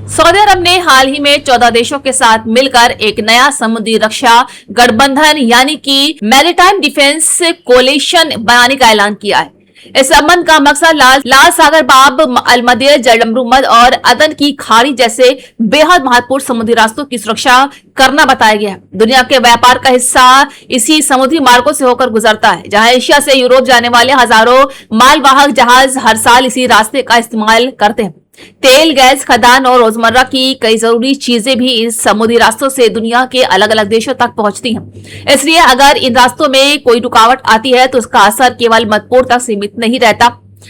Saudi अरब ने हाल ही में 14 देशों के साथ मिलकर एक नया समुद्री रक्षा गठबंधन यानी कि मैरीटाइम डिफेंस कोलिशन बनाने का ऐलान किया है। इस संबंध का मकसद लाल सागर, बाब अलमंदेब, जलमरुमद और अदन की खाड़ी जैसे बेहद महत्वपूर्ण समुद्री रास्तों की सुरक्षा करना बताया गया है। दुनिया के व्यापार का हिस्सा इसी समुद्री मार्गों से होकर गुजरता है, जहां एशिया से यूरोप जाने वाले हजारों मालवाहक जहाज हर साल इसी रास्ते का इस्तेमाल करते हैं। तेल, गैस, खदान और रोजमर्रा की कई जरूरी चीजें भी इस समुद्री रास्तों से दुनिया के अलग अलग देशों तक पहुंचती हैं। इसलिए अगर इन रास्तों में कोई रुकावट आती है तो उसका असर केवल मणिपुर तक सीमित नहीं रहता,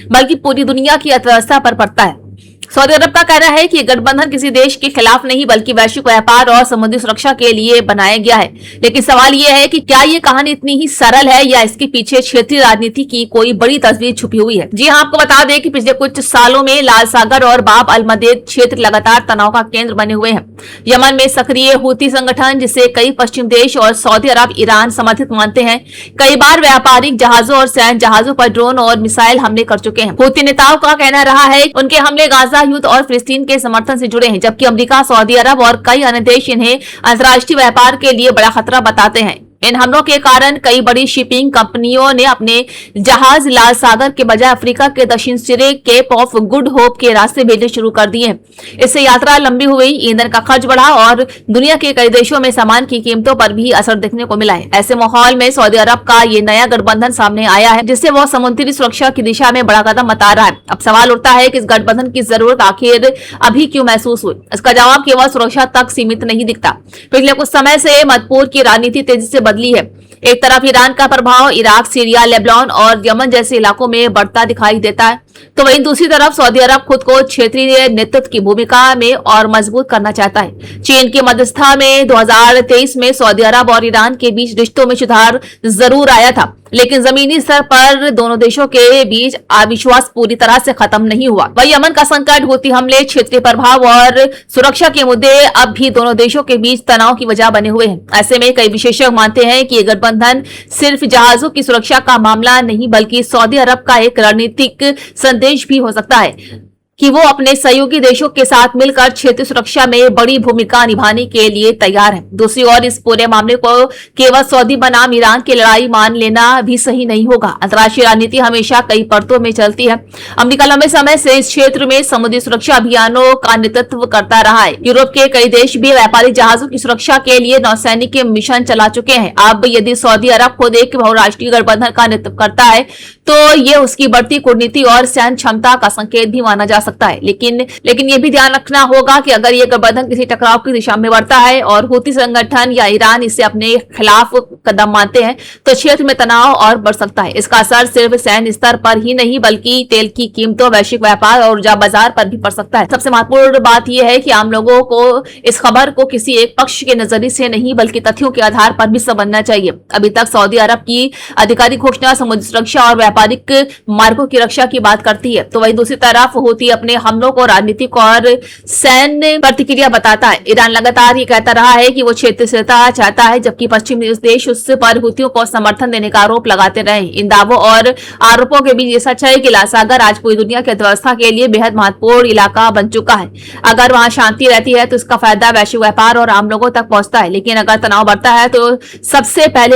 बल्कि पूरी दुनिया की अर्थव्यवस्था पर पड़ता है। सऊदी अरब का कहना है कि गठबंधन किसी देश के खिलाफ नहीं बल्कि वैश्विक व्यापार और समुद्री सुरक्षा के लिए बनाया गया है। लेकिन सवाल यह है कि क्या ये कहानी इतनी ही सरल है या इसके पीछे क्षेत्रीय राजनीति की कोई बड़ी तस्वीर छुपी हुई है। जी हां, आपको बता दें कि पिछले कुछ सालों में लाल सागर और बाब अलमंदेब क्षेत्र लगातार तनाव का केंद्र बने हुए हैं। यमन में सक्रिय हूती संगठन, जिसे कई पश्चिम देश और सऊदी अरब, ईरान समर्थित मानते हैं, कई बार व्यापारिक जहाजों और सैन्य जहाजों पर ड्रोन और मिसाइल हमले कर चुके हैं। हूती नेताओं का कहना रहा है उनके हमले गाजा युद्ध और फिलिस्तीन के समर्थन से जुड़े हैं, जबकि अमेरिका, सऊदी अरब और कई अन्य देश इन्हें अंतर्राष्ट्रीय व्यापार के लिए बड़ा खतरा बताते हैं। इन हमलों के कारण कई बड़ी शिपिंग कंपनियों ने अपने जहाज लाल सागर के बजाय अफ्रीका के दक्षिण सिरे केप ऑफ गुड होप के रास्ते भेजने शुरू कर दिए। इससे यात्रा लंबी हुई, ईंधन का खर्च बढ़ा और दुनिया के कई देशों में सामान की कीमतों पर भी असर देखने को मिला है। ऐसे माहौल में सऊदी अरब का ये नया गठबंधन सामने आया है, जिससे वह समुद्री सुरक्षा की दिशा में बड़ा कदम बता रहा है। अब सवाल उठता है कि इस गठबंधन की जरूरत आखिर अभी क्यों महसूस हुई। इसका जवाब केवल सुरक्षा तक सीमित नहीं दिखता। पिछले कुछ समय से मणिपुर की राजनीति तेजी से बदली है। एक तरफ ईरान का प्रभाव इराक, सीरिया, लेबनान और यमन जैसे इलाकों में बढ़ता दिखाई देता है, तो वहीं दूसरी तरफ सऊदी अरब खुद को क्षेत्रीय नेतृत्व की भूमिका में और मजबूत करना चाहता है। चीन की मध्यस्थता में 2023 में सऊदी अरब और ईरान के बीच रिश्तों में सुधार जरूर आया था, लेकिन जमीनी स्तर पर दोनों देशों के बीच अविश्वास पूरी तरह से खत्म नहीं हुआ। वही यमन का संकट, हूती हमले, क्षेत्रीय प्रभाव और सुरक्षा के मुद्दे अब भी दोनों देशों के बीच तनाव की वजह बने हुए हैं। ऐसे में कई विशेषज्ञ मानते हैं कि ये गठबंधन सिर्फ जहाजों की सुरक्षा का मामला नहीं बल्कि सऊदी अरब का एक रणनीतिक संदेश भी हो सकता है कि वो अपने सहयोगी देशों के साथ मिलकर क्षेत्रीय सुरक्षा में बड़ी भूमिका निभाने के लिए तैयार है। दूसरी ओर इस पूरे मामले को केवल सऊदी बनाम ईरान की लड़ाई मान लेना भी सही नहीं होगा। अंतर्राष्ट्रीय राजनीति हमेशा कई परतों में चलती है। अमेरिका लंबे समय से इस क्षेत्र में समुद्री सुरक्षा अभियानों का नेतृत्व करता रहा है। यूरोप के कई देश भी व्यापारिक जहाजों की सुरक्षा के लिए नौसैनिक मिशन चला चुके हैं। अब यदि सऊदी अरब खुद एक बहुराष्ट्रीय गठबंधन का नेतृत्व करता है तो ये उसकी बढ़ती कूटनीति और सैन्य क्षमता का संकेत भी माना जा सकता है। लेकिन ये भी ध्यान रखना होगा कि अगर ये गठबंधन किसी टकराव की दिशा में बढ़ता है और हूती संगठन या ईरान इसे अपने खिलाफ कदम मानते हैं तो क्षेत्र में तनाव और बढ़ सकता है। इसका असर सिर्फ सैन्य स्तर पर ही नहीं बल्कि तेल की कीमतों, वैश्विक व्यापार और ऊर्जा बाजार पर भी पड़ सकता है। सबसे महत्वपूर्ण बात यह है कि आम लोगों को इस खबर को किसी एक पक्ष के नजरिए से नहीं बल्कि तथ्यों के आधार पर भी समझना चाहिए। अभी तक सऊदी अरब की आधिकारिक घोषणा समुद्री सुरक्षा और व्यापारिक मार्गों की रक्षा की बात करती है, तो वही दूसरी तरफ हूती अपने हमलों को राजनीतिक और सैन्य प्रतिक्रिया बताता है। ईरान लगातार ये कहता रहा है कि वो क्षेत्रीय स्थिरता चाहता है, जबकि पश्चिमी देश उस पर हूतियों को समर्थन देने का आरोप लगाते रहे। इन दावों और आरोपों के बीच ये सच है कि लाल सागर आज पूरी दुनिया की अर्थव्यवस्था के लिए बेहद महत्वपूर्ण इलाका बन चुका है। अगर वहां शांति रहती है तो इसका फायदा वैश्विक व्यापार और आम लोगों तक पहुंचता है, लेकिन अगर तनाव बढ़ता है तो सबसे पहले